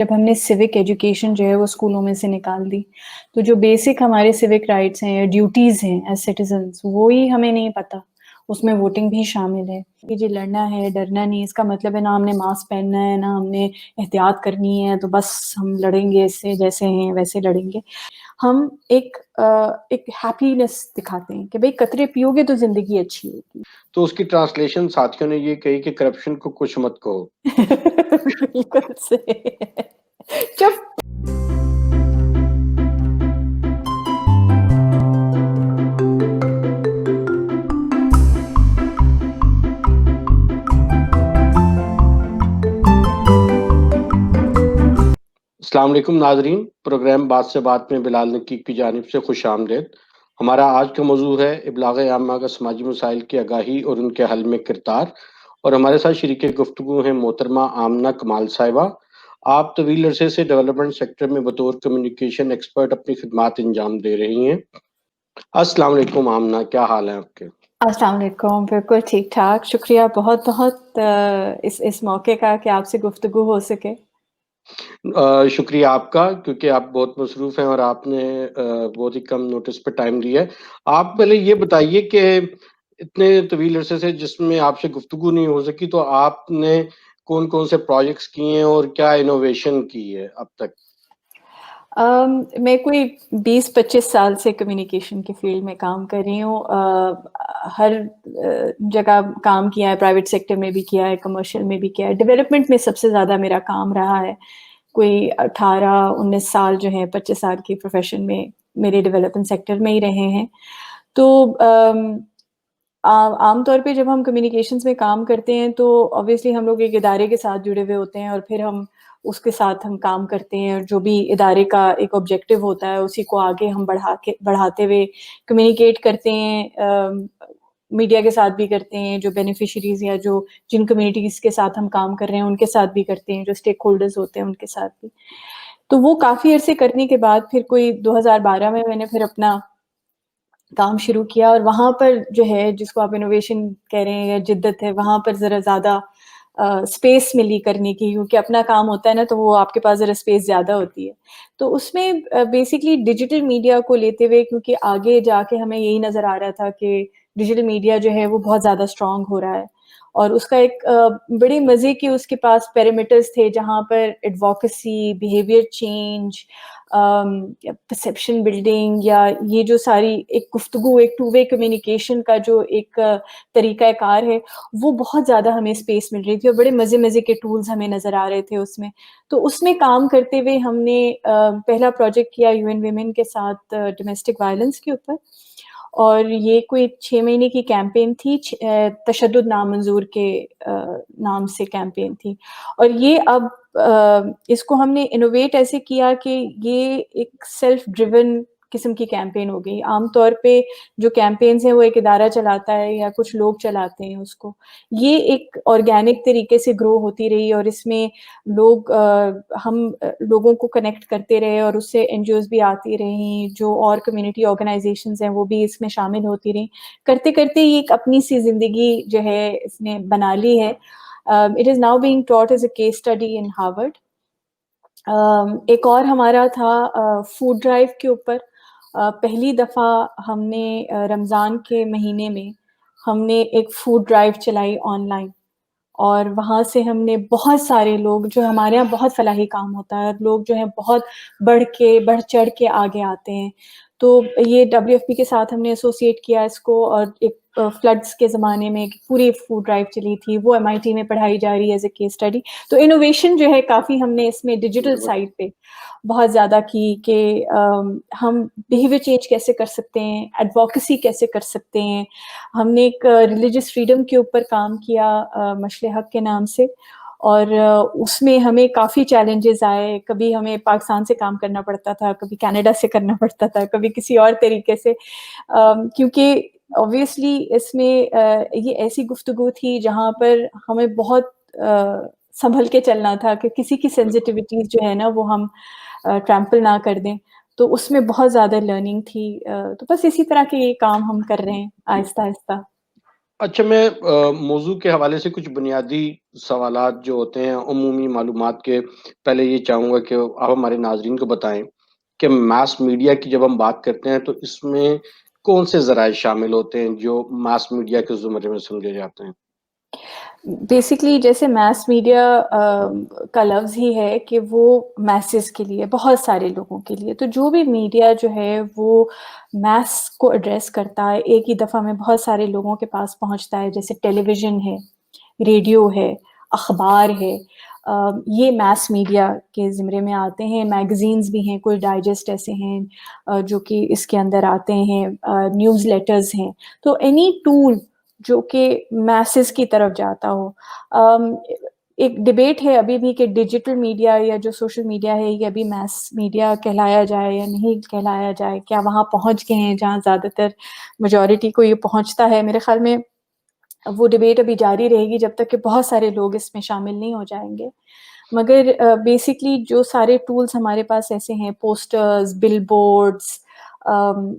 جب ہم نے سوک ایجوکیشن جو ہے وہ اسکولوں میں سے نکال دی تو جو بیسک ہمارے سوک رائٹس ہیں یا ڈیوٹیز ہیں ایز سٹیزنس وہی ہمیں نہیں پتہ. اس میں ووٹنگ بھی شامل ہے کہ جی لڑنا ہے ڈرنا نہیں. اس کا مطلب ہے نہ ہم نے ماسک پہننا ہے نہ ہم نے احتیاط کرنی ہے تو بس ہم لڑیں گے اس سے جیسے ہیں ویسے لڑیں گے. ہم ایک ہیپینس دکھاتے ہیں کہ بھئی قطرے پیو گے تو زندگی اچھی ہوگی. تو اس کی ٹرانسلیشن ساتھیوں نے یہ کہی کہ کرپشن کو کچھ مت کہو. بالکل صحیح. چپ. السلام علیکم ناظرین، پروگرام بات سے بات میں بلال نقی کی جانب سے خوش آمدید. ہمارا آج کا موضوع ہے ابلاغ عامہ کا سماجی مسائل کی آگاہی اور ان کے حل میں کردار. اور ہمارے ساتھ شریک گفتگو ہیں محترمہ آمنہ کمال صاحبہ. آپ طویل عرصے سے ڈیولپمنٹ سیکٹر میں بطور کمیونیکیشن ایکسپرٹ اپنی خدمات انجام دے رہی ہیں. السلام علیکم آمنہ، کیا حال ہیں آپ کے؟ السلام علیکم. بالکل ٹھیک ٹھاک. شکریہ بہت بہت اس موقع کا کہ آپ سے گفتگو ہو سکے. شکریہ آپ کا، کیونکہ آپ بہت مصروف ہیں اور آپ نے بہت ہی کم نوٹس پہ ٹائم دیا ہے. آپ پہلے یہ بتائیے کہ اتنے طویل عرصے سے جس میں آپ سے گفتگو نہیں ہو سکی تو آپ نے کون کون سے پروجیکٹس کیے ہیں اور کیا انوویشن کی ہے اب تک؟ میں کوئی 20-25 سال سے کمیونیکیشن کے فیلڈ میں کام کر رہی ہوں. ہر جگہ کام کیا ہے، پرائیویٹ سیکٹر میں بھی کیا ہے، کمرشل میں بھی کیا ہے. ڈیولپمنٹ میں سب سے زیادہ میرا کام رہا ہے. کوئی 18-19 سال جو ہے 25 سال کی پروفیشن میں میرے ڈیولپمنٹ سیکٹر میں ہی رہے ہیں. تو عام طور پہ جب ہم کمیونیکیشنز میں کام کرتے ہیں تو obviously ہم لوگ ایک ادارے کے ساتھ جڑے ہوئے ہوتے ہیں اور پھر ہم اس کے ساتھ ہم کام کرتے ہیں اور جو بھی ادارے کا ایک آبجیکٹو ہوتا ہے اسی کو آگے ہم بڑھاتے ہوئے کمیونیکیٹ کرتے ہیں. میڈیا کے ساتھ بھی کرتے ہیں، جو بینیفیشریز یا جو جن کمیونٹیز کے ساتھ ہم کام کر رہے ہیں ان کے ساتھ بھی کرتے ہیں، جو اسٹیک ہولڈرز ہوتے ہیں ان کے ساتھ بھی. تو وہ کافی عرصے کرنے کے بعد پھر کوئی 2012 میں نے پھر اپنا کام شروع کیا اور وہاں پر جو ہے جس کو آپ انوویشن کہہ رہے ہیں یا جدت ہے، وہاں پر ذرا زیادہ اسپیس ملی کرنے کی، کیونکہ اپنا کام ہوتا ہے نا تو وہ آپ کے پاس ذرا اسپیس زیادہ ہوتی ہے. تو اس میں بیسکلی ڈیجیٹل میڈیا کو لیتے ہوئے، کیونکہ آگے جا کے ہمیں یہی نظر آ رہا تھا کہ ڈیجیٹل میڈیا جو ہے وہ بہت زیادہ اسٹرانگ ہو رہا ہے اور اس کا ایک بڑے مزے کی اس کے پاس پیرامیٹرز تھے جہاں پر advocacy, behaviour change, perception building یا یہ جو ساری ایک گفتگو، ایک ٹو وے کمیونیکیشن کا جو ایک طریقہ کار ہے وہ بہت زیادہ ہمیں اسپیس مل رہی تھی اور بڑے مزے مزے کے ٹولز ہمیں نظر آ رہے تھے اس میں. تو اس میں کام کرتے ہوئے ہم نے پہلا پروجیکٹ کیا UN ویمن کے ساتھ ڈومیسٹک وائلنس کے اوپر، اور یہ کوئی 6 مہینے کی کیمپین تھی. تشدد نامنظور کے نام سے کیمپین تھی. اور یہ اب اس کو ہم نے انوویٹ ایسے کیا کہ یہ ایک سیلف ڈریون قسم کی کیمپین ہو گئی. عام طور پہ جو کیمپینز ہیں وہ ایک ادارہ چلاتا ہے یا کچھ لوگ چلاتے ہیں اس کو. یہ ایک آرگینک طریقے سے گرو ہوتی رہی اور اس میں ہم لوگوں کو کنیکٹ کرتے رہے اور اس سے NGOs بھی آتی رہیں، جو اور کمیونٹی آرگنائزیشنز ہیں وہ بھی اس میں شامل ہوتی رہیں. کرتے کرتے یہ ایک اپنی سی زندگی جو ہے اس نے بنا لی ہے. It is now being taught as a case study in Harvard. ایک اور ہمارا تھا فوڈ ڈرائیو کے اوپر. پہلی دفعہ ہم نے رمضان کے مہینے میں ہم نے ایک فوڈ ڈرائیو چلائی آن لائن، اور وہاں سے ہم نے بہت سارے لوگ، جو ہمارے یہاں بہت فلاحی کام ہوتا ہے اور لوگ جو ہیں بہت بڑھ چڑھ کے آگے آتے ہیں. تو یہ WFP کے ساتھ ہم نے ایسوسیٹ کیا اس کو، اور ایک فلڈس کے زمانے میں ایک پوری فوڈ ڈرائیو چلی تھی، وہ MIT میں پڑھائی جا رہی ہے ایز اے کیس اسٹڈی. تو انوویشن جو ہے کافی ہم نے اس میں ڈیجیٹل سائڈ پہ بہت زیادہ کی کہ ہم بیہیویئر چینج کیسے کر سکتے ہیں، ایڈووکیسی کیسے کر سکتے ہیں. ہم نے ایک ریلیجس فریڈم کے اوپر کام کیا مشل حق کے نام سے، اور اس میں ہمیں کافی چیلنجز آئے. کبھی ہمیں پاکستان سے کام کرنا پڑتا تھا، کبھی کینیڈا سے کرنا پڑتا تھا، کبھی کسی اور طریقے سے، کیونکہ obviously اس میں یہ ایسی گفتگو تھی جہاں پر ہمیں بہت سنبھل کے چلنا تھا کہ کسی کی سینسٹیوٹیز جو ہے نا وہ ہم ٹرمپل نہ کر دیں. تو اس میں بہت زیادہ لرننگ تھی. تو بس اسی طرح کے یہ کام ہم کر رہے ہیں آہستہ آہستہ. اچھا، میں موضوع کے حوالے سے کچھ بنیادی سوالات جو ہوتے ہیں عمومی معلومات کے، پہلے یہ چاہوں گا کہ آپ ہمارے ناظرین کو بتائیں کہ ماس میڈیا کی جب ہم بات کرتے ہیں تو اس میں کون سے ذرائع شامل ہوتے ہیں جو ماس میڈیا کے زمرے میں سمجھے جاتے ہیں؟ بیسکلی جیسے میس میڈیا کا لفظ ہی ہے کہ وہ میسز کے لیے، بہت سارے لوگوں کے لیے، تو جو بھی میڈیا جو ہے وہ میس کو ایڈریس کرتا ہے، ایک ہی دفعہ میں بہت سارے لوگوں کے پاس پہنچتا ہے، جیسے ٹیلی ویژن ہے، ریڈیو ہے، اخبار ہے، یہ میس میڈیا کے زمرے میں آتے ہیں. میگزینز بھی ہیں، کوئی ڈائجسٹ ایسے ہیں جو کہ اس کے اندر آتے ہیں، نیوز لیٹرز ہیں. تو اینی ٹول جو کہ میسز کی طرف جاتا ہو. ایک ڈبیٹ ہے ابھی بھی کہ ڈیجیٹل میڈیا یا جو سوشل میڈیا ہے یہ ابھی میس میڈیا کہلایا جائے یا نہیں کہلایا جائے، کیا وہاں پہنچ گئے ہیں جہاں زیادہ تر میجورٹی کو یہ پہنچتا ہے. میرے خیال میں وہ ڈبیٹ ابھی جاری رہے گی جب تک کہ بہت سارے لوگ اس میں شامل نہیں ہو جائیں گے. مگر بیسکلی جو سارے ٹولز ہمارے پاس ایسے ہیں، پوسٹرز، بل بورڈز،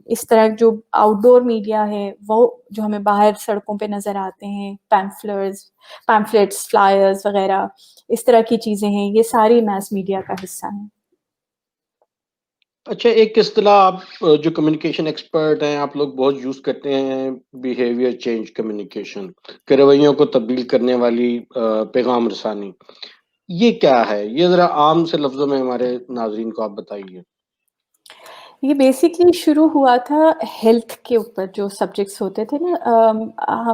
اس طرح جو آؤٹ ڈور میڈیا ہے وہ جو ہمیں باہر سڑکوں پہ نظر آتے ہیں، پیمفلیٹس، فلائرز وغیرہ، اس طرح کی چیزیں ہیں، یہ ساری میس میڈیا کا حصہ ہیں. اچھا، ایک اصطلاح آپ جو کمیونیکیشن ایکسپرٹ ہیں آپ لوگ بہت یوز کرتے ہیں، بیہیویئر چینج کمیونیکیشن، کہ رویوں کو تبدیل کرنے والی پیغام رسانی، یہ کیا ہے؟ یہ ذرا عام سے لفظوں میں ہمارے ناظرین کو آپ بتائیے. یہ بیسکلی شروع ہوا تھا ہیلتھ کے اوپر، جو سبجیکٹس ہوتے تھے نا،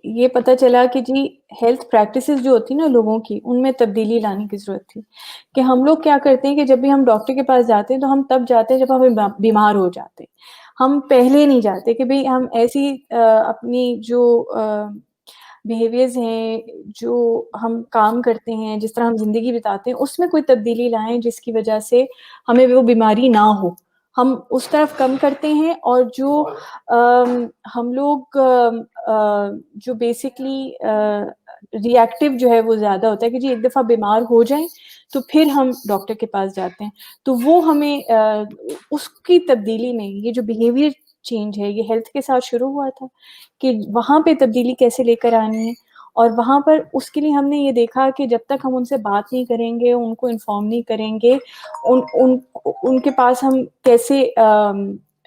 یہ پتہ چلا کہ جی ہیلتھ پریکٹسز جو ہوتی نا لوگوں کی، ان میں تبدیلی لانے کی ضرورت تھی. کہ ہم لوگ کیا کرتے ہیں کہ جب بھی ہم ڈاکٹر کے پاس جاتے ہیں تو ہم تب جاتے ہیں جب ہمیں بیمار ہو جاتے ہیں. ہم پہلے نہیں جاتے کہ بھئی ہم ایسی اپنی جو بیہیویئرز ہیں، جو ہم کام کرتے ہیں، جس طرح ہم زندگی بتاتے ہیں، اس میں کوئی تبدیلی لائیں جس کی وجہ سے ہمیں وہ بیماری نہ ہو. ہم اس طرف کم کرتے ہیں، اور جو ہم لوگ جو بیسکلی ری ایکٹیو جو ہے وہ زیادہ ہوتا ہے کہ جی ایک دفعہ بیمار ہو جائیں تو پھر ہم ڈاکٹر کے پاس جاتے ہیں. تو وہ ہمیں اس کی تبدیلی میں یہ جو بیہیویئر چینج ہے، یہ ہیلتھ کے ساتھ شروع ہوا تھا کہ وہاں پہ تبدیلی کیسے لے کر آنی ہے. اور وہاں پر اس کے لیے ہم نے یہ دیکھا کہ جب تک ہم ان سے بات نہیں کریں گے، ان کو انفارم نہیں کریں گے، ان کے پاس ہم کیسے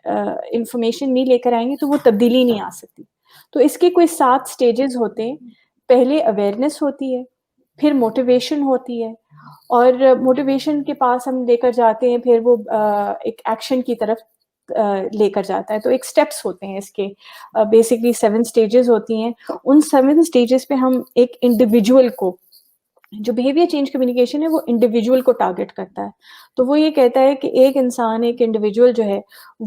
انفارمیشن نہیں لے کر آئیں گے تو وہ تبدیلی نہیں آ سکتی. تو اس کے کوئی 7 سٹیجز ہوتے ہیں. پہلے اویئرنیس ہوتی ہے، پھر موٹیویشن ہوتی ہے، اور موٹیویشن کے پاس ہم لے کر جاتے ہیں، پھر وہ ایک ایکشن کی طرف لے کر جاتا ہے. تو ایک سٹیپس ہوتے ہیں اس کے، بیسکلی 7 سٹیجز ہوتی ہیں. ان 7 سٹیجز پہ ہم ایک انڈیویجول کو، جو بیہیویئر چینج کمیونیکیشن ہے وہ انڈیویجول کو ٹارگٹ کرتا ہے. تو وہ یہ کہتا ہے کہ ایک انسان، ایک انڈیویجول جو ہے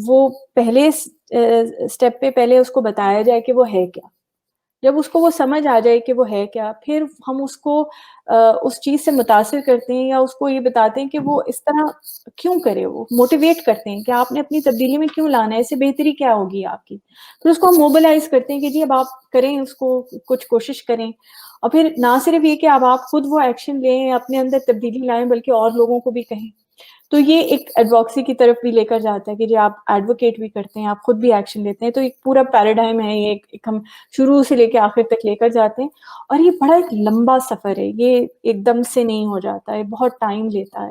وہ پہلے سٹیپ پہ پہلے اس کو بتایا جائے کہ وہ ہے کیا. جب اس کو وہ سمجھ آ جائے کہ وہ ہے کیا، پھر ہم اس کو اس چیز سے متاثر کرتے ہیں، یا اس کو یہ بتاتے ہیں کہ وہ اس طرح کیوں کرے، وہ موٹیویٹ کرتے ہیں کہ آپ نے اپنی تبدیلی میں کیوں لانا ہے، اس سے بہتری کیا ہوگی آپ کی. پھر اس کو ہم موبلائز کرتے ہیں کہ جی اب آپ کریں، اس کو کچھ کوشش کریں. اور پھر نہ صرف یہ کہ اب آپ خود وہ ایکشن لیں، اپنے اندر تبدیلی لائیں، بلکہ اور لوگوں کو بھی کہیں. تو یہ ایک ایڈوکسی کی طرف بھی لے کر جاتا ہے کہ جی آپ ایڈوکیٹ بھی کرتے ہیں، آپ خود بھی ایکشن لیتے ہیں. تو ایک پورا پیراڈائم ہے، یہ ایک ہم شروع سے لے کے آخر تک لے کر جاتے ہیں. اور یہ بڑا ایک لمبا سفر ہے، یہ ایک دم سے نہیں ہو جاتا ہے، بہت ٹائم لیتا ہے.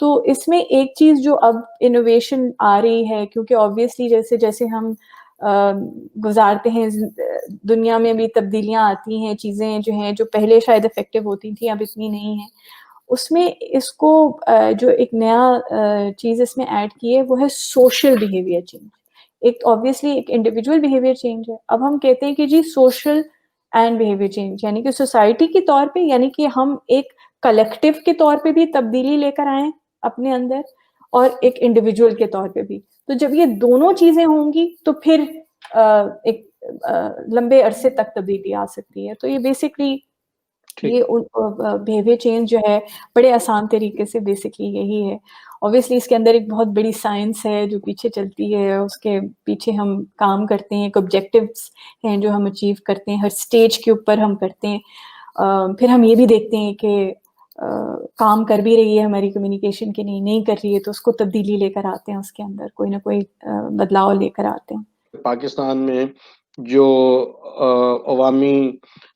تو اس میں ایک چیز جو اب انوویشن آ رہی ہے، کیونکہ آبویسلی جیسے جیسے ہم گزارتے ہیں دنیا میں بھی تبدیلیاں آتی ہیں، چیزیں جو ہیں جو پہلے شاید افیکٹو ہوتی تھیں اب اتنی نہیں ہیں. اس میں اس کو جو ایک نیا چیز اس میں ایڈ کی ہے وہ ہے سوشل بیہیویئر چینج. ایک آبویسلی ایک انڈیویجول بیہیویئر چینج ہے. اب ہم کہتے ہیں کہ جی سوشل اینڈ بیہیویئر چینج، یعنی کہ سوسائٹی کے طور پہ، یعنی کہ ہم ایک کلیکٹیو کے طور پہ بھی تبدیلی لے کر آئیں اپنے اندر، اور ایک انڈیویجول کے طور پہ بھی. تو جب یہ دونوں چیزیں ہوں گی تو پھر ایک لمبے عرصے تک تبدیلی آ سکتی ہے. تو یہ بیسکلی ٹھیک. یہ بیہیویئر چینج جو ہے بڑے آسان طریقے سے بیسکلی یہی ہے. اوبیسلی اس کے اندر ایک بہت بڑی سائنس ہے جو پیچھے چلتی ہے، اس کے پیچھے ہم کام کرتے ہیں، ایک آبجیکٹیوز ہیں جو ہم اچیو کرتے ہیں، ہر سٹیج کے اوپر ہم کرتے ہیں. پھر ہم یہ بھی دیکھتے ہیں کہ کام کر بھی رہی ہے ہماری کمیونیکیشن کی نہیں کر رہی ہے، تو اس کو تبدیلی لے کر آتے ہیں، اس کے اندر کوئی نہ کوئی بدلاؤ لے کر آتے ہیں. پاکستان میں جو عوامی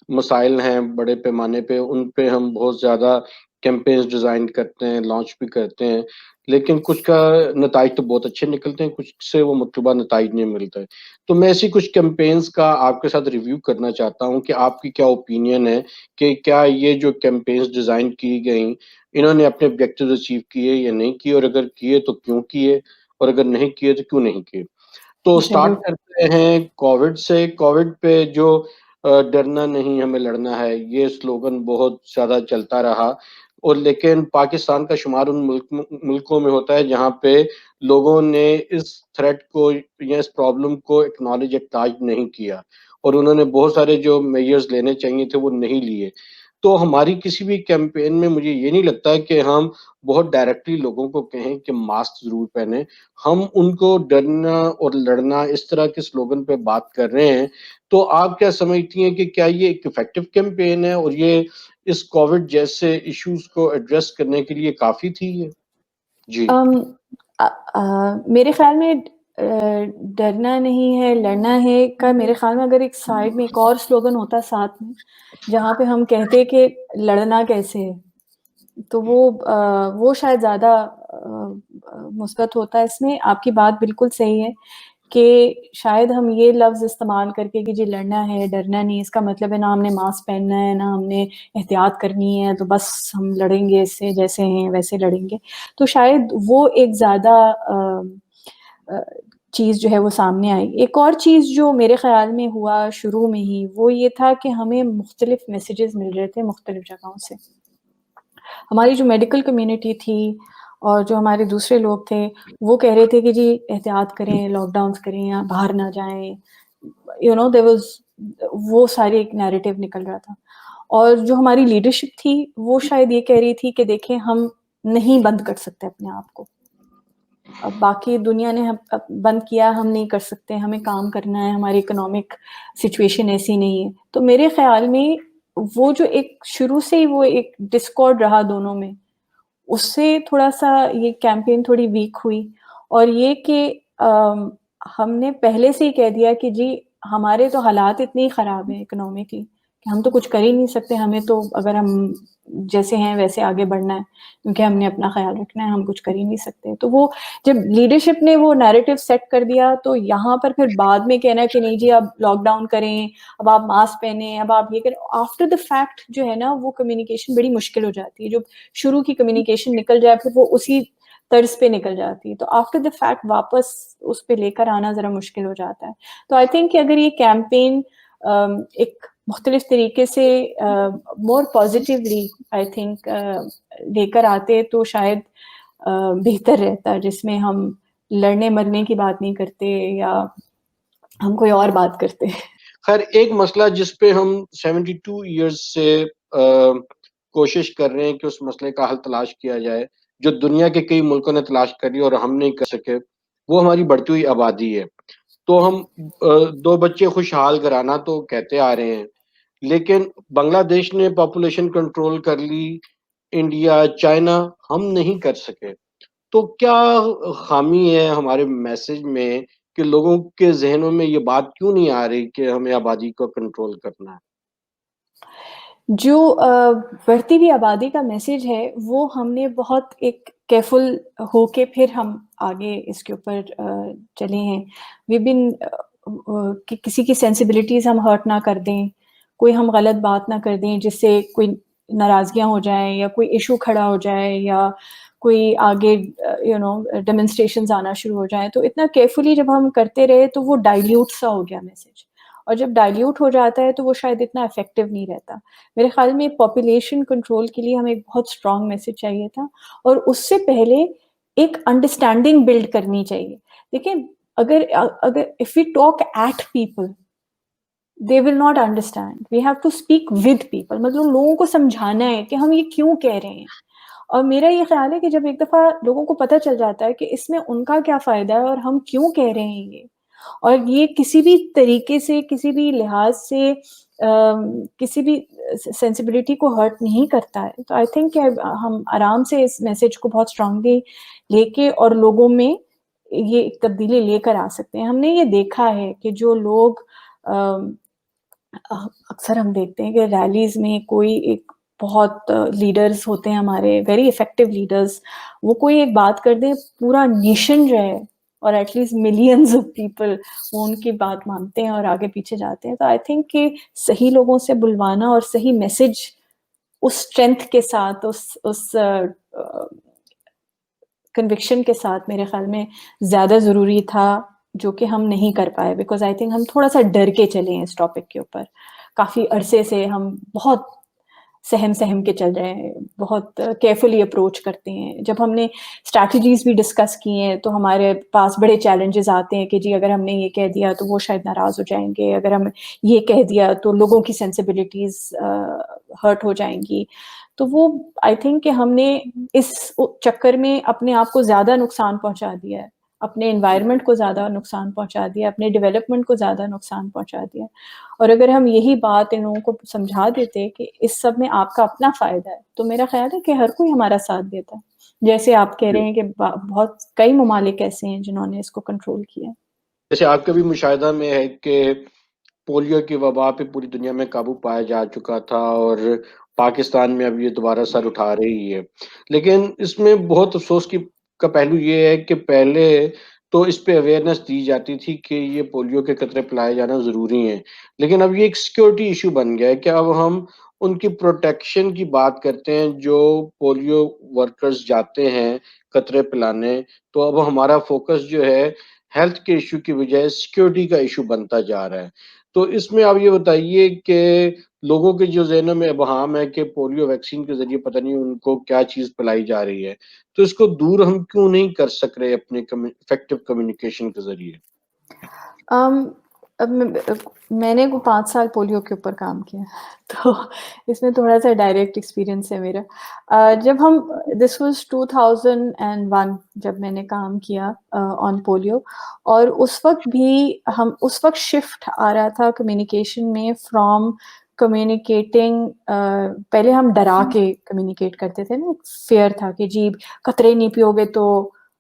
مسائل ہیں بڑے پیمانے پہ، ان پہ ہم بہت زیادہ کیمپینز ڈیزائن کرتے ہیں، لانچ بھی کرتے ہیں، لیکن کچھ کا نتائج تو بہت اچھے نکلتے ہیں، کچھ سے وہ مطلوبہ نتائج نہیں ملتا ہے۔ تو میں ایسی کچھ کیمپینز کا آپ کے ساتھ ریویو کرنا چاہتا ہوں کہ آپ کی کیا اوپینین ہے کہ کیا یہ جو کیمپینز ڈیزائن کی گئیں، انہوں نے اپنے آبجیکٹیوز اچیو کیے یا نہیں کیے، اور اگر کیے تو کیوں کیے، اور اگر نہیں کیے تو کیوں نہیں کیے۔ تو سٹارٹ ضرور. کرتے ہیں کووڈ سے۔ کووڈ پہ جو ڈرنا نہیں ہمیں لڑنا ہے، یہ سلوگن بہت زیادہ چلتا رہا، اور لیکن پاکستان کا شمار ان ملکوں میں ہوتا ہے جہاں پہ لوگوں نے اس تھریٹ کو یا اس پرابلم کو اکنالج اکنالج نہیں کیا، اور انہوں نے بہت سارے جو میجرز لینے چاہیے تھے وہ نہیں لیے۔ تو ہماری کسی بھی کیمپین میں مجھے یہ نہیں لگتا کہ ہم بہت ڈائریکٹلی لوگوں کو کہیں کہ ماسک ضرور پہنیں۔ ہم ان کو ڈرنا اور لڑنا اس طرح کے سلوگن پہ بات کر رہے ہیں، تو آپ کیا سمجھتی ہیں کہ کیا یہ ایک افیکٹو کیمپین ہے، اور یہ اس کووڈ جیسے ایشوز کو ایڈریس کرنے کے لیے کافی تھی یہ؟ جی۔ ام، میرے خیال میں ڈرنا نہیں ہے لڑنا ہے کا میرے خیال میں اگر ایک سائڈ میں ایک اور سلوگن ہوتا ساتھ میں جہاں پہ ہم کہتے کہ لڑنا کیسے ہے، تو وہ شاید زیادہ مثبت ہوتا ہے۔ اس میں آپ کی بات بالکل صحیح ہے کہ شاید ہم یہ لفظ استعمال کر کے کہ جی لڑنا ہے ڈرنا نہیں، اس کا مطلب ہے نہ ہم نے ماسک پہننا ہے، نہ ہم نے احتیاط کرنی ہے، تو بس ہم لڑیں گے اس سے جیسے ہیں ویسے لڑیں گے، تو شاید وہ ایک زیادہ چیز جو ہے وہ سامنے آئی۔ ایک اور چیز جو میرے خیال میں ہوا شروع میں ہی وہ یہ تھا کہ ہمیں مختلف میسیجز مل رہے تھے مختلف جگہوں سے۔ ہماری جو میڈیکل کمیونٹی تھی اور جو ہمارے دوسرے لوگ تھے وہ کہہ رہے تھے کہ جی احتیاط کریں، لاک ڈاؤنس کریں، یا باہر نہ جائیں، there was وہ سارے ایک نیریٹو نکل رہا تھا۔ اور جو ہماری لیڈرشپ تھی وہ شاید یہ کہہ رہی تھی کہ دیکھیں ہم نہیں بند کر سکتے اپنے آپ کو، اب باقی دنیا نے بند کیا، ہم نہیں کر سکتے، ہمیں کام کرنا ہے، ہماری اکنامک سچویشن ایسی نہیں ہے۔ تو میرے خیال میں وہ جو ایک شروع سے ہی وہ ایک ڈسکارڈ رہا دونوں میں، اس سے تھوڑا سا یہ کیمپین تھوڑی ویک ہوئی۔ اور یہ کہ ہم نے پہلے سے ہی کہہ دیا کہ جی ہمارے تو حالات اتنے ہی خراب ہیں اکنامکلی کہ ہم تو کچھ کر ہی نہیں سکتے، ہمیں تو اگر ہم جیسے ہیں ویسے آگے بڑھنا ہے کیونکہ ہم نے اپنا خیال رکھنا ہے، ہم کچھ کر ہی نہیں سکتے۔ تو وہ جب لیڈرشپ نے وہ نیریٹو سیٹ کر دیا تو یہاں پر پھر بعد میں کہنا کہ نہیں جی اب لاک ڈاؤن کریں، اب آپ ماسک پہنیں، اب آپ یہ کریں، آفٹر دا فیکٹ جو ہے نا وہ کمیونیکیشن بڑی مشکل ہو جاتی ہے۔ جو شروع کی کمیونیکیشن نکل جائے پھر وہ اسی طرز پہ نکل جاتی ہے، تو آفٹر دا فیکٹ واپس اس پہ لے کر آنا ذرا مشکل ہو جاتا ہے۔ تو آئی تھنک کہ اگر یہ کیمپین ایک مختلف طریقے سے مور پازیٹیولی آئی تھنک لے کر آتے تو شاید بہتر رہتا، جس میں ہم لڑنے مرنے کی بات نہیں کرتے یا ہم کوئی اور بات کرتے۔ خیر، ایک مسئلہ جس پہ ہم 72 ایئرز سے کوشش کر رہے ہیں کہ اس مسئلے کا حل تلاش کیا جائے، جو دنیا کے کئی ملکوں نے تلاش کری اور ہم نہیں کر سکے، وہ ہماری بڑھتی ہوئی آبادی ہے۔ تو ہم دو بچے خوشحال گھرانہ تو کہتے آ رہے ہیں، لیکن بنگلہ دیش نے پاپولیشن کنٹرول کر لی، انڈیا، چائنا، ہم نہیں کر سکے۔ تو کیا خامی ہے ہمارے میسج میں کہ لوگوں کے ذہنوں میں یہ بات کیوں نہیں آ رہی کہ ہمیں آبادی کو کنٹرول کرنا ہے؟ جو بڑھتی ہوئی آبادی کا میسج ہے وہ ہم نے بہت ایک کیئرفل ہو کے پھر ہم آگے اس کے اوپر چلے ہیں۔ وی بن کہ کسی کی سینسیبلٹیز ہم ہرٹ نہ کر دیں، کوئی ہم غلط بات نہ کر دیں جس سے کوئی ناراضگیاں ہو جائیں یا کوئی ایشو کھڑا ہو جائے یا کوئی آگے ڈیمونسٹریشنز آنا شروع ہو جائیں۔ تو اتنا کیئرفلی جب ہم کرتے رہے تو وہ ڈائلیوٹ سا ہو گیا میسج، اور جب ڈائلیوٹ ہو جاتا ہے تو وہ شاید اتنا افیکٹو نہیں رہتا۔ میرے خیال میں پاپولیشن کنٹرول کے لیے ہمیں ایک بہت اسٹرانگ میسج چاہیے تھا، اور اس سے پہلے ایک انڈرسٹینڈنگ بلڈ کرنی چاہیے۔ دیکھیں اگر if we talk at people they will not understand. We have to speak with people. مطلب لوگوں کو سمجھانا ہے کہ ہم یہ کیوں کہہ رہے ہیں۔ اور میرا یہ خیال ہے کہ جب ایک دفعہ لوگوں کو پتہ چل جاتا ہے کہ اس میں ان کا کیا فائدہ ہے اور ہم کیوں کہہ رہے ہیں یہ، اور یہ کسی بھی طریقے سے کسی بھی لحاظ سے کسی بھی سینسیبلٹی کو ہرٹ نہیں کرتا ہے، تو آئی تھنک کہ ہم آرام سے اس میسج کو بہت اسٹرانگلی لے کے اور لوگوں میں یہ ایک تبدیلی لے کر آ سکتے ہیں۔ ہم نے یہ دیکھا ہے کہ جو لوگ اکثر ہم دیکھتے ہیں کہ ریلیز میں کوئی ایک بہت لیڈرز ہوتے ہیں ہمارے ویری افیکٹو لیڈرز، وہ کوئی ایک بات کر دیں، پورا نیشن جو ہے اور at least millions of people وہ ان کی بات مانتے ہیں اور آگے پیچھے جاتے ہیں. تو آئی تھنک کہ صحیح لوگوں سے بلوانا اور صحیح میسج اس اسٹرینتھ کے ساتھ، اس کنوکشن کے ساتھ میرے خیال میں زیادہ ضروری تھا، جو کہ ہم نہیں کر پائے. بیکاز آئی تھنک ہم تھوڑا سا ڈر کے چلے ہیں اس ٹاپک کے اوپر. کافی عرصے سے ہم بہت سہم کے چل رہے ہیں، بہت کیئرفلی اپروچ کرتے ہیں. جب ہم نے اسٹریٹجیز بھی ڈسکس کی ہیں تو ہمارے پاس بڑے چیلنجز آتے ہیں کہ جی اگر ہم نے یہ کہہ دیا تو وہ شاید ناراض ہو جائیں گے، اگر ہم یہ کہہ دیا تو لوگوں کی سینسیبلٹیز ہرٹ ہو جائیں گی. تو وہ آئی تھنک کہ ہم نے اس چکر میں اپنے آپ کو زیادہ نقصان پہنچا دیا ہے، اپنے انوائرمنٹ کو زیادہ نقصان پہنچا دیا، اپنے ڈیولپمنٹ کو زیادہ نقصان پہنچا دیا. اور اگر ہم یہی بات ان لوگوں کو سمجھا دیتے کہ اس سب میں آپ کا اپنا فائدہ ہے، تو میرا خیال ہے کہ ہر کوئی ہمارا ساتھ دیتا ہے. جیسے آپ کہہ رہے ہیں کہ بہت کئی ممالک ایسے ہیں جنہوں نے اس کو کنٹرول کیا. جیسے آپ کا بھی مشاہدہ میں ہے کہ پولیو کی وبا پہ پوری دنیا میں قابو پایا جا چکا تھا اور پاکستان میں اب یہ دوبارہ سر اٹھا رہی ہے. لیکن اس میں بہت افسوس کا پہلو یہ ہے کہ پہلے تو اس پہ اویئرنیس دی جاتی تھی کہ یہ پولیو کے قطرے پلائے جانا ضروری ہیں، لیکن اب یہ ایک سیکیورٹی ایشو بن گیا ہے کہ اب ہم ان کی پروٹیکشن کی بات کرتے ہیں. جو پولیو ورکرز جاتے ہیں قطرے پلانے، تو اب ہمارا فوکس جو ہے ہیلتھ کے ایشو کی بجائے سیکیورٹی کا ایشو بنتا جا رہا ہے. تو اس میں آپ یہ بتائیے کہ لوگوں کے جو ذہنوں میں ابہام ہے کہ پولیو ویکسین کے ذریعے پتہ نہیں ان کو کیا چیز پلائی جا رہی ہے، تو اس کو دور ہم کیوں نہیں کر سک رہے اپنے افیکٹو کمیونیکیشن کے ذریعے؟ اب میں نے 5 سال پولیو کے اوپر کام کیا، تو اس میں تھوڑا سا ڈائریکٹ ایکسپیرینس ہے میرا. جب ہم دس واز 2001 جب میں نے کام کیا آن پولیو، اور اس وقت بھی اس وقت شفٹ آ رہا تھا کمیونیکیشن میں فرام کمیونیکیٹنگ. پہلے ہم ڈرا کے کمیونیکیٹ کرتے تھے نا، فیئر تھا کہ جی قطرے نہیں پیو گے تو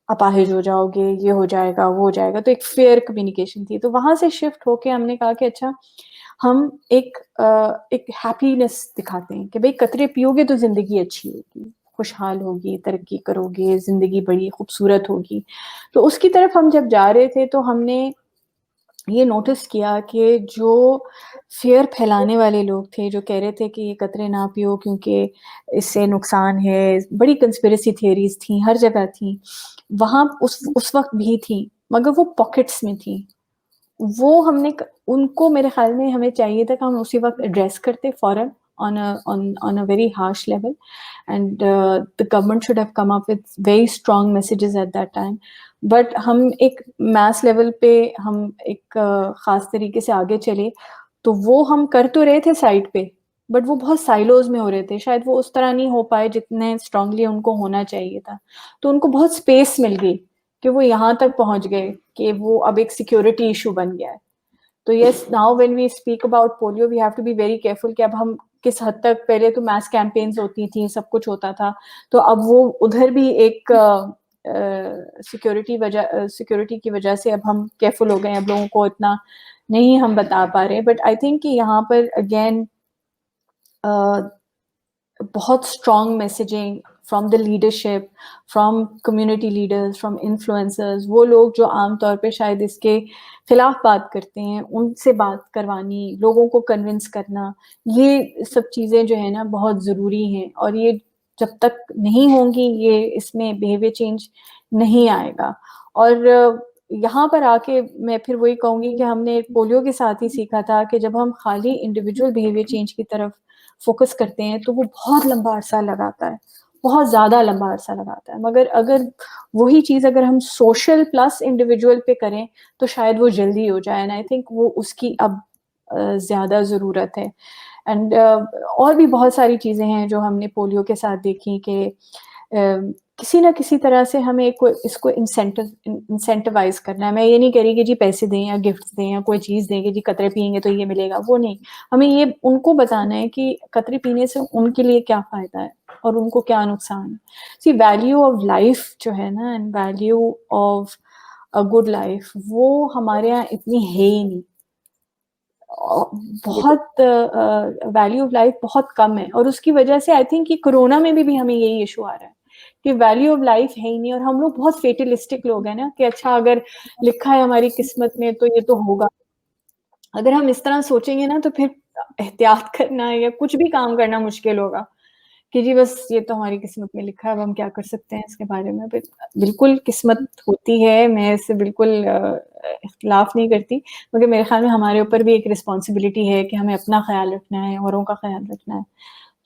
اپاہج ہو جاؤ گے، یہ ہو جائے گا وہ ہو جائے گا. تو ایک فیئر کمیونیکیشن تھی. تو وہاں سے شفٹ ہو کے ہم نے کہا کہ اچھا ہم ایک ہیپینس دکھاتے ہیں کہ بھئی قطرے پیو گے تو زندگی اچھی ہوگی، خوشحال ہوگی، ترقی کرو گے، زندگی بڑی خوبصورت ہوگی. تو اس کی طرف ہم جب جا رہے تھے تو ہم نے یہ نوٹس کیا کہ جو فیئر پھیلانے والے لوگ تھے، جو کہہ رہے تھے کہ یہ قطرے نہ پیو کیونکہ اس سے نقصان ہے، بڑی کنسپریسی تھیوریز تھیں، ہر جگہ تھیں، وہاں اس وقت بھی تھیں، مگر وہ پاکٹس میں تھیں. وہ ہم نے ان کو، میرے خیال میں ہمیں چاہیے تھا کہ ہم اسی وقت ایڈریس کرتے فوراً on a very harsh level, and the government should have come up with very strong messages at that time. But ہم ایک میس لیول پہ ہم ایک خاص طریقے سے آگے چلے، تو وہ ہم کر تو رہے تھے سائٹ پہ، بٹ وہ بہت سائلوز میں ہو رہے تھے. شاید وہ اس طرح نہیں ہو پائے جتنے اسٹرانگلی ان کو ہونا چاہیے تھا. تو ان کو بہت اسپیس مل گئی کہ وہ یہاں تک پہنچ گئے کہ وہ اب ایک سیکیورٹی ایشو بن گیا ہے. تو yes, now when we speak about polio we have to be very careful کہ اب ہم کس حد تک، پہلے تو میس کیمپینز ہوتی تھیں، سب کچھ ہوتا تھا، تو اب وہ ادھر بھی ایک سیکورٹی کی وجہ سے اب ہم کیئرفل ہو گئے ہیں، اب لوگوں کو اتنا نہیں ہم بتا پا رہے. بٹ آئی تھنک کہ یہاں پر اگین بہت strong messaging from the leadership, from community leaders, from influencers, وہ لوگ جو عام طور پہ شاید اس کے خلاف بات کرتے ہیں، ان سے بات کروانی، لوگوں کو کنونس کرنا، یہ سب چیزیں جو ہیں نا بہت ضروری ہیں. اور یہ جب تک نہیں ہوں گی، یہ اس میں بیہیویئر چینج نہیں آئے گا. اور یہاں پر آ کے میں پھر وہی کہوں گی کہ ہم نے پولیو کے ساتھ ہی سیکھا تھا کہ جب ہم خالی انڈیویجول بیہیویئر چینج کی طرف فوکس کرتے ہیں تو وہ بہت لمبا عرصہ لگاتا ہے، بہت زیادہ لمبا عرصہ لگاتا ہے. مگر اگر وہی چیز اگر ہم سوشل پلس انڈیویجول پہ کریں تو شاید وہ جلدی ہو جائے. اینڈ آئی تھنک وہ اس کی اب زیادہ ضرورت ہے. اینڈ اور بھی بہت ساری چیزیں ہیں جو ہم نے پولیو کے ساتھ دیکھی کہ کسی نہ کسی طرح سے ہمیں اس کو انسینٹیوائز کرنا ہے. میں یہ نہیں کہہ رہی کہ جی پیسے دیں یا گفٹ دیں یا کوئی چیز دیں کہ جی قطرے پئیں گے تو یہ ملے گا، وہ نہیں. ہمیں یہ ان کو بتانا ہے کہ قطرے پینے سے ان کے لیے کیا فائدہ ہے اور ان کو کیا نقصان ہے. سی ویلیو آف لائف جو ہے نا، and value of a good life, وہ ہمارے یہاں اتنی ہے ہی نہیں. بہت ویلیو آف لائف بہت کم ہے، اور اس کی وجہ سے آئی تھنک کہ کرونا میں بھی ہمیں یہی ایشو آ رہا ہے کہ ویلیو آف لائف ہے ہی نہیں، اور ہم لوگ بہت فیٹلسٹک لوگ ہیں نا کہ اچھا اگر لکھا ہے ہماری قسمت میں تو یہ تو ہوگا. اگر ہم اس طرح سوچیں گے نا تو پھر احتیاط کرنا یا کچھ بھی کام کرنا مشکل ہوگا کہ جی بس یہ تو ہماری قسمت میں لکھا ہے، اب ہم کیا کر سکتے ہیں اس کے بارے میں. بالکل قسمت ہوتی ہے، میں اس سے بالکل اختلاف نہیں کرتی، مگر میرے خیال میں ہمارے اوپر بھی ایک رسپانسبلٹی ہے کہ ہمیں اپنا خیال رکھنا ہے، اوروں کا خیال رکھنا ہے.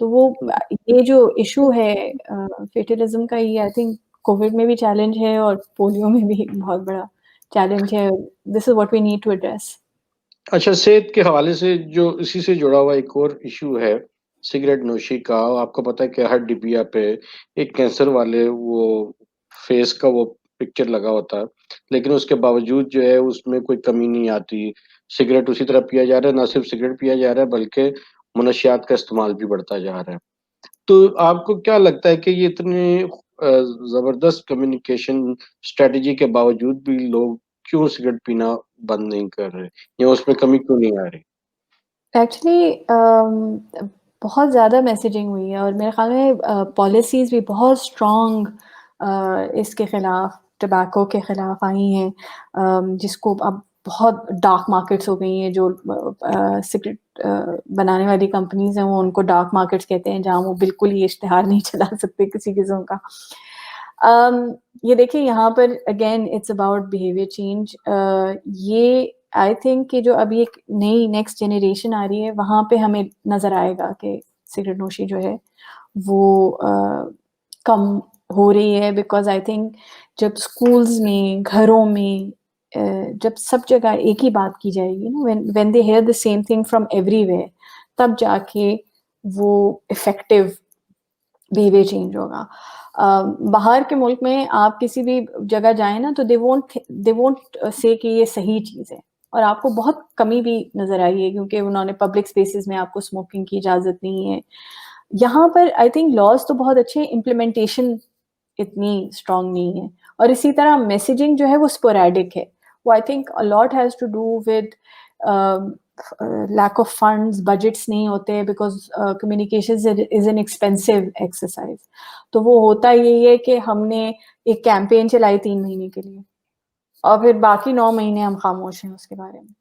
تو وہ یہ جو ایشو ہے فیٹلزم کا، یہ آئی تھنک کووڈ میں بھی چیلنج ہے اور پولیو میں بھی ایک بہت بڑا چیلنج ہے. This is what we need to address. اچھا، صحت کے حوالے سے جو اسی سے جڑا ہوا ایک اور ایشو ہے سگریٹ نوشی کا. آپ کو پتہ ہے کہ ہر ڈبیا پہ ایک کینسر والے وہ فیس کا وہ پکچر لگا ہوتا ہے، لیکن اس کے باوجود جو ہے اس میں کوئی کمی نہیں آتی. سگریٹ اسی طرح پیا جا رہا ہے، نہ صرف سگریٹ پیا جا رہا ہے بلکہ منشیات کا استعمال بھی بڑھتا جا رہا ہے. تو آپ کو کیا لگتا ہے کہ یہ اتنے زبردست کمیونیکیشن اسٹریٹجی کے باوجود بھی لوگ کیوں سگریٹ پینا بند نہیں کر رہے، یا اس میں کمی کیوں نہیں آ رہی؟ ایکچولی بہت زیادہ میسیجنگ ہوئی ہے، اور میرے خیال میں پالیسیز بھی بہت اسٹرانگ اس کے خلاف، ٹبیکو کے خلاف آئی ہیں، جس کو اب بہت ڈارک مارکیٹس ہو گئی ہیں. جو سگریٹ بنانے والی کمپنیز ہیں وہ ان کو ڈارک مارکیٹس کہتے ہیں، جہاں وہ بالکل ہی اشتہار نہیں چلا سکتے کسی قسم کا. یہ دیکھیں یہاں پر again it's about behaviour change. یہ آئی تھنک کہ جو ابھی ایک نئی نیکسٹ جنریشن آ رہی ہے وہاں پہ ہمیں نظر آئے گا کہ سگریٹ نوشی جو ہے وہ کم ہو رہی ہے. بیکاز آئی تھنک جب اسکولز میں، گھروں میں، جب سب جگہ ایک ہی بات کی جائے گی نا، when they hear the same thing from everywhere, تب جا کے وہ افیکٹو بیہیویئر چینج ہوگا. باہر کے ملک میں آپ کسی بھی جگہ جائیں نا تو دے وونٹ سے کہ یہ صحیح چیز ہے، اور آپ کو بہت کمی بھی نظر آئی ہے کیونکہ انہوں نے پبلک اسپیسز میں آپ کو اسموکنگ کی اجازت نہیں ہے. یہاں پر آئی تھنک لاز تو بہت اچھے، امپلیمنٹیشن اتنی اسٹرانگ نہیں ہے. اور اسی طرح میسیجنگ جو ہے وہ اسپوریڈک ہے. وہ I think lot has to do with lack of funds, budgets نہیں ہوتے، because communication is an expensive exercise. تو وہ ہوتا یہی ہے کہ ہم نے ایک کیمپین چلائی 3 مہینے کے لیے، اور پھر باقی 9 مہینے ہم خاموش ہیں اس کے بارے میں.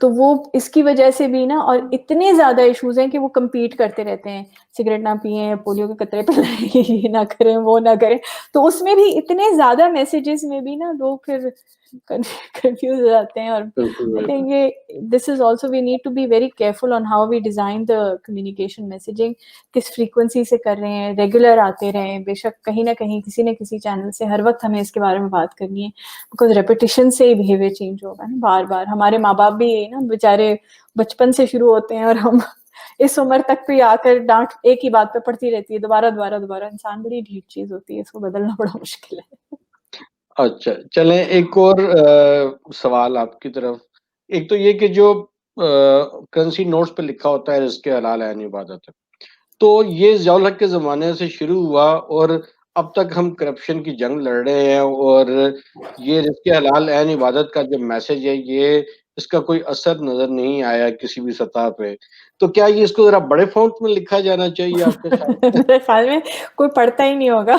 تو وہ اس کی وجہ سے بھی نا، اور اتنے زیادہ ایشوز ہیں کہ وہ کمپیٹ کرتے رہتے ہیں، سگریٹ نہ پئیں، پولیو کے قطرے پلائیں، یہ نہ کریں، وہ نہ کریں. تو اس میں بھی اتنے زیادہ میسیجز میں بھی نا لوگ پھر کنفیوز ہو جاتے ہیں. اور آئی تھنک یہ this is also we need to be very careful on how we design the communication messaging. کس فریکوینسی سے کر رہے ہیں، ریگولر آتے رہیں. بے شک کہیں نہ کہیں کسی نہ کسی چینل سے ہر وقت ہمیں اس کے بارے میں بات کرنی ہے، بیکاز ریپیٹیشن سے ہی بیہیویئر چینج ہوگا نا بار بار. ہمارے ماں باپ بھی یہی نا بیچارے بچپن سے شروع ہوتے ہیں، اور ہم اس عمر تک بھی آ کر ڈانٹ ایک ہی بات پہ پڑتی رہتی ہے، دوبارہ دوبارہ دوبارہ. انسان بڑی ڈھیٹ چیز ہوتی ہے، اس کو بدلنا بڑا مشکل ہے. اچھا چلیں، ایک اور سوال آپ کی طرف. ایک تو یہ کہ جو کرنسی نوٹس پہ لکھا ہوتا ہے رزق حلال عین عبادت ہے، تو یہ ضیاء الحق کے زمانے سے شروع ہوا اور اب تک ہم کرپشن کی جنگ لڑ رہے ہیں، اور یہ رزق حلال عین عبادت کا جو میسج ہے یہ اس کا کوئی اثر نظر نہیں آیا کسی بھی سطح پہ. تو کیا یہ اس کو ذرا بڑے فونٹ میں لکھا جانا چاہیے آپ کے خیال؟ میرے خیال میں کوئی پڑھتا ہی نہیں ہوگا.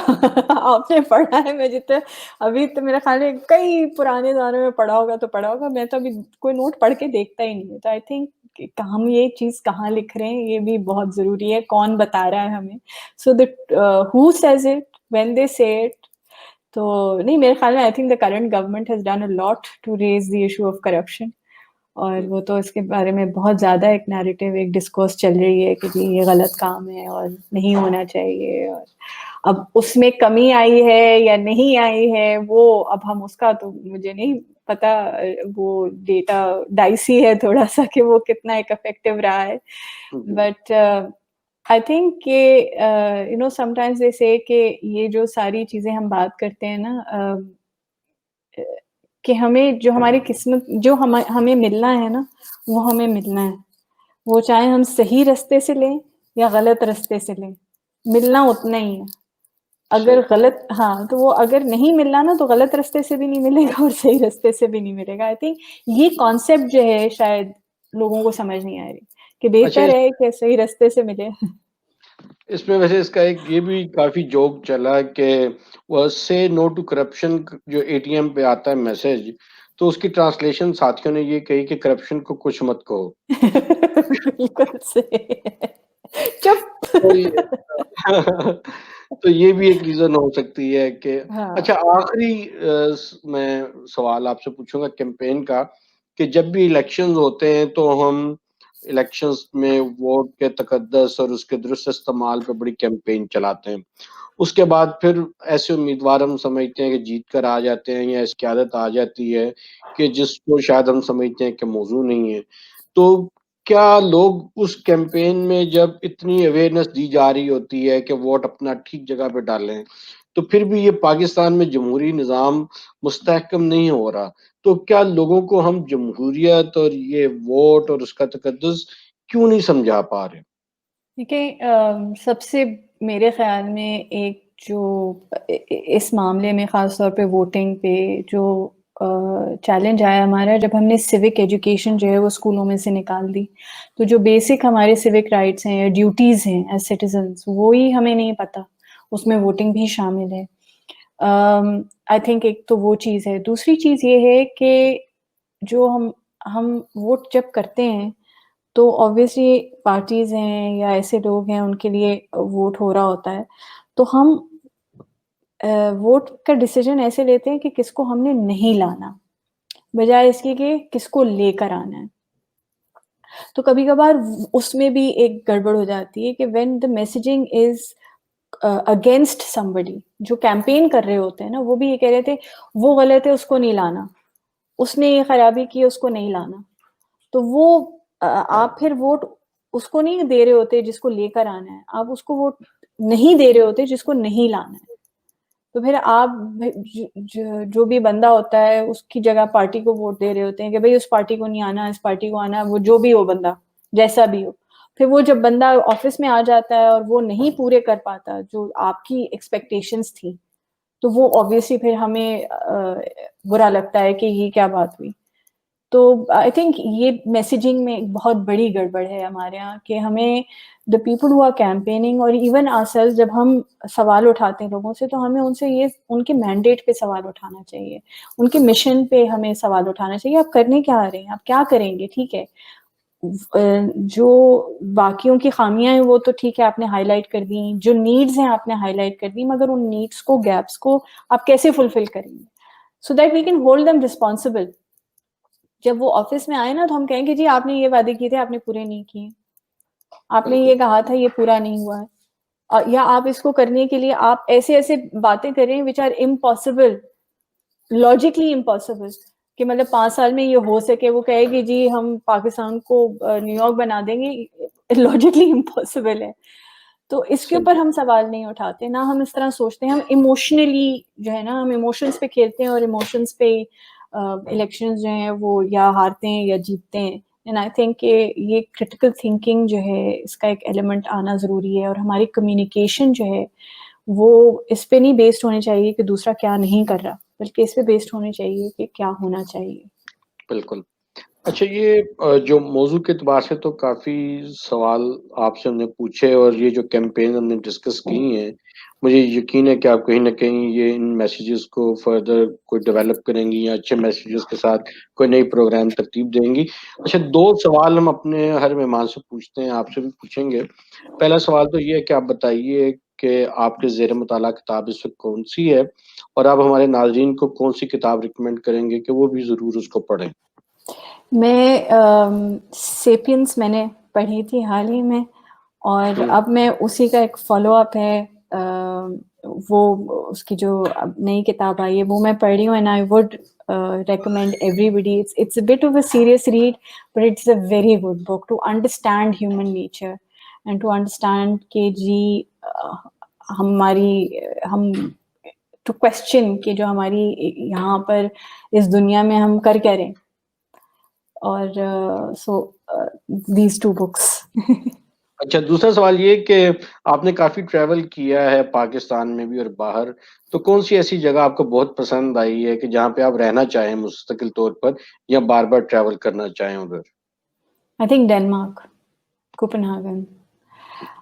آپ نے پڑھا ہے؟ میں جتنے ابھی تو میرے خیال میں کئی پرانے زمانے میں پڑھا ہوگا تو پڑھا ہوگا، میں تو ابھی کوئی نوٹ پڑھ کے دیکھتا ہی نہیں ہے. تو آئی تھنک ہم یہ چیز کہاں لکھ رہے ہیں یہ بھی بہت ضروری ہے، کون بتا رہا ہے ہمیں. So that who says it when they say it. تو نہیں، میرے خیال میں I think the current government has done a lot to raise the issue of corruption. اور وہ تو اس کے بارے میں بہت زیادہ ایک نیریٹو، ایک ڈسکورس چل رہی ہے کہ جی یہ غلط کام ہے اور نہیں ہونا چاہیے. اور اب اس میں کمی آئی ہے یا نہیں آئی ہے وہ اب ہم اس کا تو مجھے نہیں پتا. وہ ڈیٹا ڈائسی ہے تھوڑا سا کہ وہ کتنا ایک افیکٹو رہا ہے. بٹ آئی تھنک کہ یو نو سم ٹائمز دے سے کہ یہ جو ساری چیزیں ہم بات کرتے ہیں نا کہ ہمیں جو ہماری قسمت جو ہمیں ملنا ہے نا وہ ہمیں ملنا ہے، وہ چاہے ہم صحیح رستے سے لیں یا غلط رستے سے لیں، ملنا اتنا ہی ہے. اگر غلط تو وہ اگر نہیں ملنا نا تو غلط رستے سے بھی نہیں ملے گا اور صحیح رستے سے بھی نہیں ملے گا. آئی تھنک یہ کانسیپٹ جو ہے شاید لوگوں کو سمجھ نہیں آ رہی کہ اچھا بہتر ہے کہ صحیح رستے سے ملے. اس میں ویسے اس کا ایک یہ بھی کافی جوک چلا کہ وہ سے نو ٹو کرپشن جو اے ٹی ایم پہ آتا ہے میسج، تو اس کی ٹرانسلیشن ساتھیوں نے یہ کہی کہ کرپشن کو کچھ مت کہو. بالکل صحیح ہے. چپ. تو یہ تو یہ بھی ایک ریزن ہو سکتی ہے کہ ہاں. اچھا آخری میں سوال آپ سے پوچھوں گا کیمپین کا، کہ جب بھی الیکشنز ہوتے ہیں تو ہم الیکشنز میں ووٹ کے تقدس اور اس کے درست استعمال پہ بڑی کیمپین چلاتے ہیں. اس کے بعد پھر ایسے امیدوار ہم سمجھتے ہیں کہ جیت کر آ جاتے ہیں یا اس کی عادت آ جاتی ہے کہ جس کو شاید ہم سمجھتے ہیں کہ موضوع نہیں ہے. تو کیا لوگ اس کیمپین میں جب اتنی اویئرنیس دی جا رہی ہوتی ہے کہ ووٹ اپنا ٹھیک جگہ پہ ڈالیں، تو پھر بھی یہ پاکستان میں جمہوری نظام مستحکم نہیں ہو رہا، تو کیا لوگوں کو ہم جمہوریت اور یہ ووٹ اور اس کا تقدس کیوں نہیں سمجھا پا رہے؟ دیکھیں سب سے میرے خیال میں ایک جو اس معاملے میں خاص طور پہ ووٹنگ پہ جو چیلنج آیا ہمارا، جب ہم نے سیوک ایجوکیشن جو ہے وہ اسکولوں میں سے نکال دی، تو جو بیسک ہمارے سیوک رائٹس ہیں یا ڈیوٹیز ہیں ایز سٹیزنس وہی ہمیں نہیں پتہ، اس میں ووٹنگ بھی شامل ہے. آئی تھنک ایک تو وہ چیز ہے. دوسری چیز یہ ہے کہ جو ہم ووٹ جب کرتے ہیں تو obviously پارٹیز ہیں یا ایسے لوگ ہیں ان کے لیے ووٹ ہو رہا ہوتا ہے، تو ہم ووٹ کا ڈیسیجن ایسے لیتے ہیں کہ کس کو ہم نے نہیں لانا بجائے اس کی کہ کس کو لے کر آنا ہے. تو کبھی کبھار اس میں بھی ایک گڑبڑ ہو جاتی ہے کہ when the messaging is against somebody، جو کیمپین کر رہے ہوتے ہیں نا وہ بھی یہ کہہ رہے تھے وہ غلط ہے اس کو نہیں لانا، اس نے یہ خرابی کی اس کو نہیں لانا. تو وہ آپ پھر ووٹ اس کو نہیں دے رہے ہوتے جس کو لے کر آنا ہے، آپ اس کو ووٹ نہیں دے رہے ہوتے جس کو نہیں لانا ہے. تو پھر آپ جو بھی بندہ ہوتا ہے اس کی جگہ پارٹی کو ووٹ دے رہے ہوتے ہیں کہ بھئی اس پارٹی کو نہیں آنا، اس پارٹی کو آنا، وہ جو بھی ہو بندہ جیسا بھی ہو. پھر وہ جب بندہ آفس میں آ جاتا ہے اور وہ نہیں پورے کر پاتا جو آپ کی ایکسپیکٹیشنز تھی، تو وہ obviously پھر ہمیں برا لگتا ہے کہ یہ کیا بات ہوئی. تو آئی تھنک یہ میسیجنگ میں ایک بہت بڑی گڑبڑ ہے ہمارے یہاں کہ ہمیں the people who are campaigning اور ایون آر سیلف جب ہم سوال اٹھاتے ہیں لوگوں سے تو ہمیں ان سے یہ ان کے مینڈیٹ پہ سوال اٹھانا چاہیے، ان کے مشن پہ ہمیں سوال اٹھانا چاہیے. آپ کرنے کیا آ رہے ہیں، آپ کیا کریں گے؟ ٹھیک ہے جو باقیوں کی خامیاں ہیں وہ تو ٹھیک ہے آپ نے ہائی لائٹ کر دی، جو نیڈز ہیں آپ نے ہائی لائٹ کر دی، مگر ان نیڈس کو گیپس کو آپ کیسے فلفل کریں گے so that we can hold them responsible. جب وہ آفس میں آئے نا تو ہم کہیں گے جی آپ نے یہ وعدے کیے تھے آپ نے پورے نہیں کیے، آپ نے یہ کہا تھا یہ پورا نہیں ہوا ہے، یا آپ اس کو کرنے کے لیے آپ ایسے ایسے باتیں کریں which are impossible, logically impossible, کہ مطلب 5 سال میں یہ ہو سکے. وہ کہے گی جی ہم پاکستان کو نیو یارک بنا دیں گے، لاجیکلی امپاسبل ہے. تو اس کے اوپر ہم سوال نہیں اٹھاتے، نہ ہم اس طرح سوچتے ہیں. ہم ایموشنلی جو ہے نا ہم ایموشنس پہ کھیلتے ہیں اور ایموشنس پہ الیکشنز جو ہیں وہ یا ہارتے ہیں یا جیتتے ہیں. اینڈ آئی تھنک کہ یہ کرٹیکل تھنکنگ جو ہے اس کا ایک ایلیمنٹ آنا ضروری ہے، اور ہماری کمیونیکیشن جو ہے وہ اس پہ نہیں بیسڈ ہونی چاہیے کہ دوسرا کیا نہیں کر رہا، بلکہ اس پہ بیسڈ ہونی چاہیے کہ کیا ہونا چاہیے. بالکل. اچھا یہ جو موضوع کے اعتبار سے تو کافی سوال آپ سے ہم نے پوچھے اور یہ جو کیمپین ہم نے ڈسکس کی ہیں، مجھے یقین ہے کہ آپ کہیں نہ کہیں یہ ان میسیجز کو فردر کوئی ڈیولپ کریں گی یا اچھے میسیجز کے ساتھ کوئی نئی پروگرام ترتیب دیں گی. اچھا 2 سوال ہم اپنے ہر مہمان سے پوچھتے ہیں، آپ سے بھی پوچھیں گے. پہلا سوال تو یہ ہے کہ آپ بتائیے کہ آپ کے زیر مطالعہ کتاب اس وقت کون سی ہے، اور آپ ہمارے ناظرین کو کون سی کتاب ریکمینڈ کریں گے کہ وہ بھی ضرور اس کو پڑھیں. میں سیپینس میں نے پڑھی تھی حال ہی میں، اور اب میں اسی کا ایک فالو اپ ہے وہ اس کی جو نئی کتاب آئی ہے وہ میں پڑھ رہی ہوں. And I would recommend everybody. It's a bit of a serious read, but it's a very good book to understand human nature and to understand کہ جی ہم to question کہ جو ہماری یہاں پر اس دنیا میں ہم کر کیا رہے ہیں. اور so these 2 books. اچھا دوسرا سوال یہ کہ آپ نے کافی ٹریول کیا ہے پاکستان میں بھی اور باہر، تو کون سی ایسی جگہ آپ کو بہت پسند آئی ہے کہ جہاں پہ آپ رہنا چاہیں مستقل طور پر یا بار بار ٹریول کرنا چاہیں ادھر؟ I think Denmark, Copenhagen.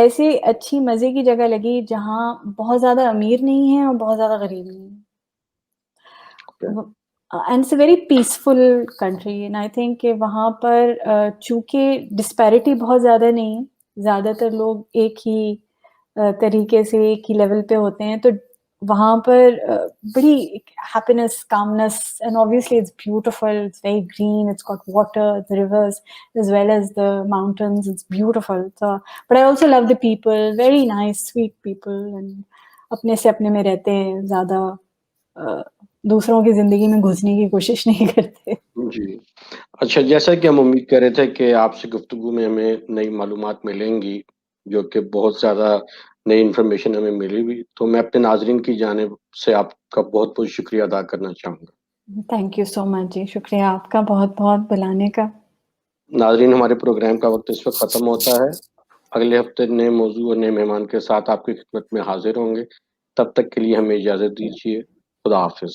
ایسی اچھی مزے کی جگہ لگی جہاں بہت زیادہ امیر نہیں ہے اور بہت زیادہ غریب نہیں ہے. And it's a very peaceful country and I think کہ وہاں پر چونکہ ڈسپیرٹی بہت زیادہ نہیں ہے، زیادہ تر لوگ ایک ہی طریقے سے ایک ہی لیول پہ ہوتے ہیں، تو وہاں پر بڑی happiness, calmness, and obviously it's beautiful, it's very green, it's got water, the rivers as well as the mountains, it's beautiful. So but I also love the people, very nice, sweet people, and اپنے سے اپنے میں رہتے ہیں، زیادہ دوسروں کی زندگی میں گھسنے کی کوشش نہیں کرتے. جی اچھا، جیسا کہ ہم امید کر رہے تھے کہ آپ سے گفتگو میں ہمیں نئی معلومات ملیں گی، جو کہ بہت زیادہ نئی انفارمیشن ہمیں ملی بھی، تو میں اپنے ناظرین کی جانب سے آپ کا بہت بہت شکریہ ادا کرنا چاہوں گا. تھینک یو سو مچ جی، شکریہ آپ کا بہت بہت بلانے کا. ناظرین، ہمارے پروگرام کا وقت اس وقت ختم ہوتا ہے. اگلے ہفتے نئے موضوع اور نئے مہمان کے ساتھ آپ کی خدمت میں حاضر ہوں گے. تب تک کے لیے ہمیں اجازت دیجیے. خدا حافظ.